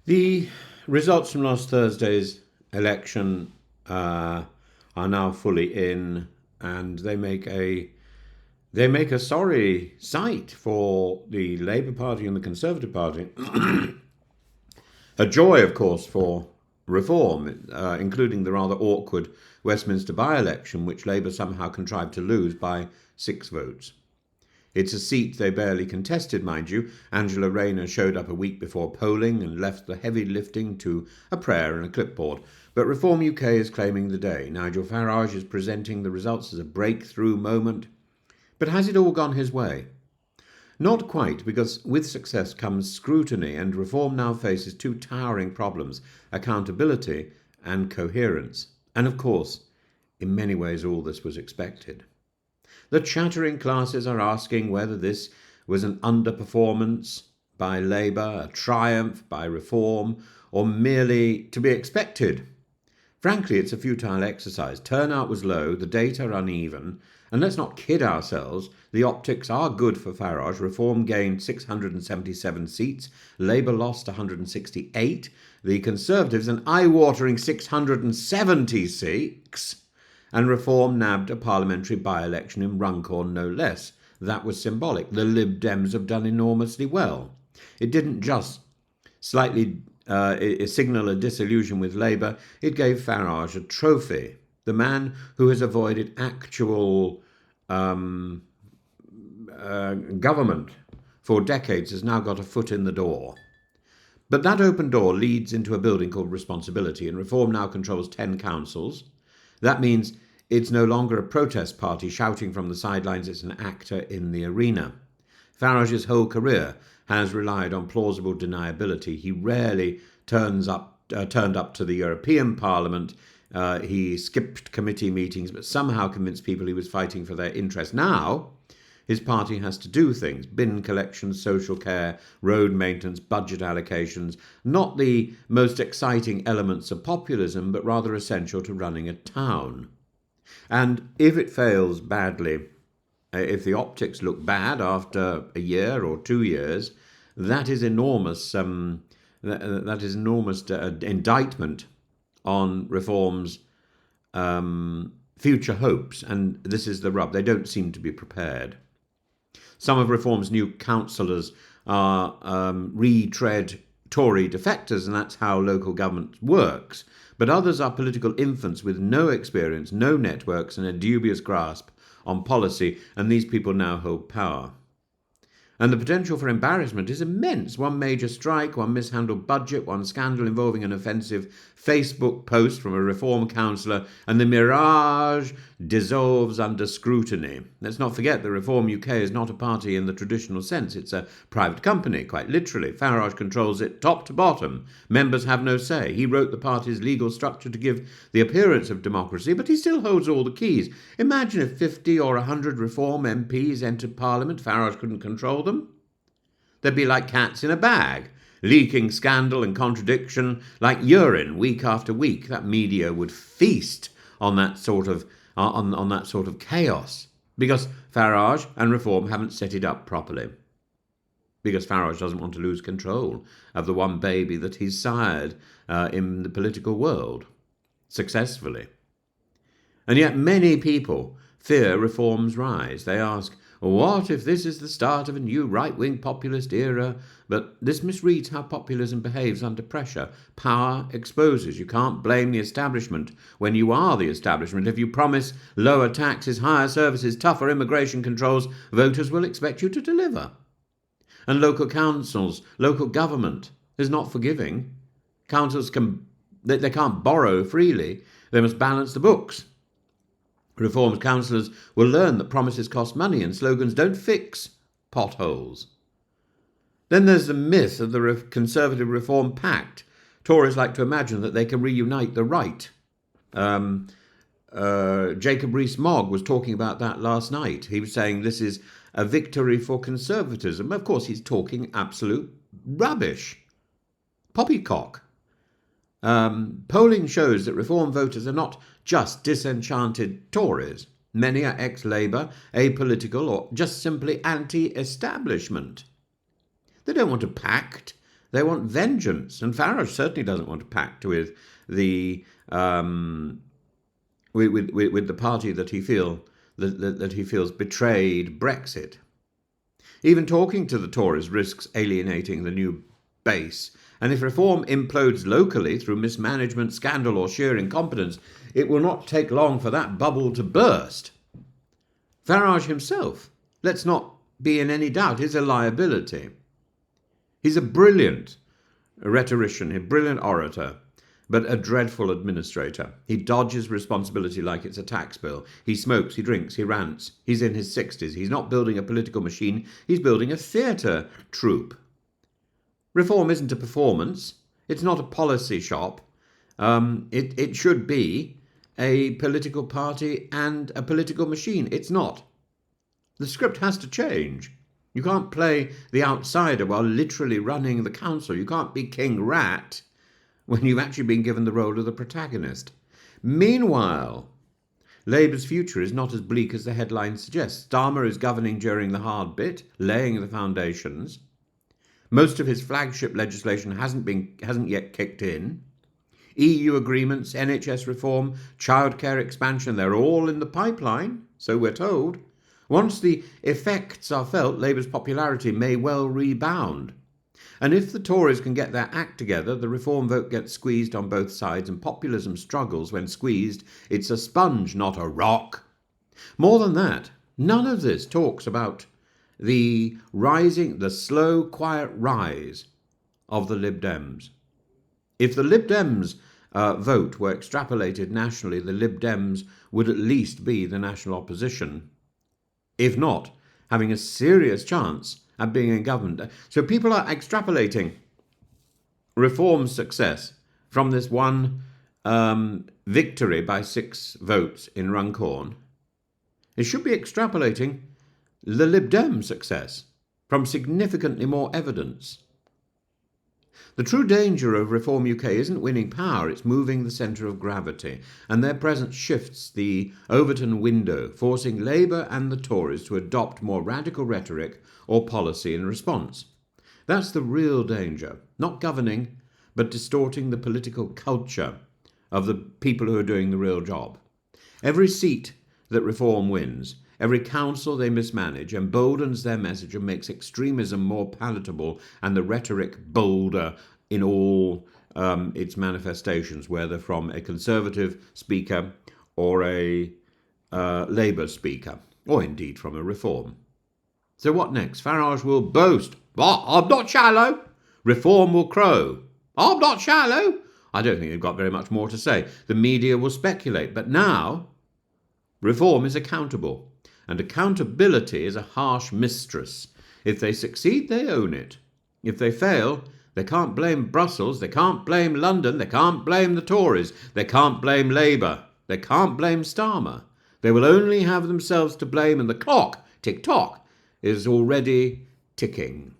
The results from last Thursday's election are now fully in, and they make a sorry sight for the Labour Party and the Conservative Party. A joy, of course, for reform, including the rather awkward Westminster by-election, which Labour somehow contrived to lose by 6 votes. It's a seat they barely contested, mind you. Angela Rayner showed up a week before polling and left the heavy lifting to a prayer and a clipboard. But Reform UK is claiming the day. Nigel Farage is presenting the results as a breakthrough moment. But has it all gone his way? Not quite, because with success comes scrutiny, and Reform now faces two towering problems: accountability and coherence. And of course, in many ways, all this was expected. The chattering classes are asking whether this was an underperformance by Labour, a triumph by Reform, or merely to be expected. Frankly, it's a futile exercise. Turnout was low, the data are uneven, and let's not kid ourselves, the optics are good for Farage. Reform gained 677 seats, Labour lost 168, the Conservatives an eye-watering 676, and Reform nabbed a parliamentary by-election in Runcorn, no less. That was symbolic. The Lib Dems have done enormously well. It didn't just slightly signal a disillusion with Labour, it gave Farage a trophy. The man who has avoided actual government for decades has now got a foot in the door. But that open door leads into a building called responsibility, and Reform now controls 10 councils. That means it's no longer a protest party shouting from the sidelines, it's an actor in the arena. Farage's whole career has relied on plausible deniability. He rarely turned up to the European Parliament. He skipped committee meetings, but somehow convinced people he was fighting for their interests. Now, his party has to do things: bin collections, social care, road maintenance, budget allocations. Not the most exciting elements of populism, but rather essential to running a town. And if it fails badly, if the optics look bad after a year or 2 years, that is enormous. That is enormous indictment on Reform's future hopes. And this is the rub: they don't seem to be prepared. Some of Reform's new councillors are retread Tory defectors, and that's how local government works. But others are political infants with no experience, no networks, and a dubious grasp on policy, and these people now hold power. And the potential for embarrassment is immense. One major strike, one mishandled budget, one scandal involving an offensive Facebook post from a Reform councillor, and the mirage dissolves under scrutiny. Let's not forget that Reform UK is not a party in the traditional sense. It's a private company, quite literally. Farage controls it top to bottom. Members have no say. He wrote the party's legal structure to give the appearance of democracy, but he still holds all the keys. Imagine if 50 or 100 Reform MPs entered Parliament. Farage couldn't control them. They'd be like cats in a bag, leaking scandal and contradiction like urine week after week. That media would feast on that sort of chaos, because Farage and Reform haven't set it up properly. Because Farage doesn't want to lose control of the one baby that he's sired in the political world successfully. And yet many people fear Reform's rise. They ask, what if this is the start of a new right-wing populist era? But this misreads how populism behaves under pressure. Power exposes. You can't blame the establishment when you are the establishment. If you promise lower taxes, higher services, tougher immigration controls, voters will expect you to deliver. And local councils, local government is not forgiving. Councils they can't borrow freely. They must balance the books. Reform's councillors will learn that promises cost money and slogans don't fix potholes. Then there's the myth of the Conservative Reform Pact. Tories like to imagine that they can reunite the right. Jacob Rees-Mogg was talking about that last night. He was saying this is a victory for conservatism. Of course, he's talking absolute rubbish. Poppycock. Polling shows that Reform voters are not just disenchanted Tories. Many are ex-Labour, apolitical, or just simply anti-establishment. They don't want a pact. They want vengeance, and Farage certainly doesn't want to pact with the with the party that he feels betrayed Brexit. Even talking to the Tories risks alienating the new base. And if reform implodes locally through mismanagement, scandal, or sheer incompetence, it will not take long for that bubble to burst. Farage himself, let's not be in any doubt, is a liability. He's a brilliant rhetorician, a brilliant orator, but a dreadful administrator. He dodges responsibility like it's a tax bill. He smokes, he drinks, he rants. He's in his 60s. He's not building a political machine, he's building a theatre troupe. Reform isn't a performance. It's not a policy shop. It should be a political party and a political machine. It's not. The script has to change. You can't play the outsider while literally running the council. You can't be King Rat when you've actually been given the role of the protagonist. Meanwhile, Labour's future is not as bleak as the headline suggests. Starmer is governing during the hard bit, laying the foundations. Most of his flagship legislation hasn't yet kicked in. EU agreements, NHS reform, childcare expansion, they're all in the pipeline, so we're told. Once the effects are felt, Labour's popularity may well rebound. And if the Tories can get their act together, the reform vote gets squeezed on both sides, and populism struggles when squeezed. It's a sponge, not a rock. More than that, none of this talks about the slow, quiet rise of the Lib Dems. If the Lib Dems vote were extrapolated nationally, the Lib Dems would at least be the national opposition, if not having a serious chance at being in government. So people are extrapolating reform's success from this one victory by 6 votes in Runcorn. It should be extrapolating the Lib Dem success from significantly more evidence. The true danger of Reform UK isn't winning power, it's moving the centre of gravity, and their presence shifts the Overton window, forcing Labour and the Tories to adopt more radical rhetoric or policy in response. That's the real danger, not governing, but distorting the political culture of the people who are doing the real job. Every seat that Reform wins, every council they mismanage, emboldens their message and makes extremism more palatable and the rhetoric bolder in all its manifestations, whether from a Conservative speaker or a Labour speaker, or indeed from a Reform. So what next? Farage will boast, I'm not shallow. Reform will crow, I'm not shallow. I don't think they've got very much more to say. The media will speculate, but now Reform is accountable. And accountability is a harsh mistress. If they succeed, they own it. If they fail, they can't blame Brussels, they can't blame London, they can't blame the Tories, they can't blame Labour, they can't blame Starmer. They will only have themselves to blame, and the clock, tick-tock, is already ticking.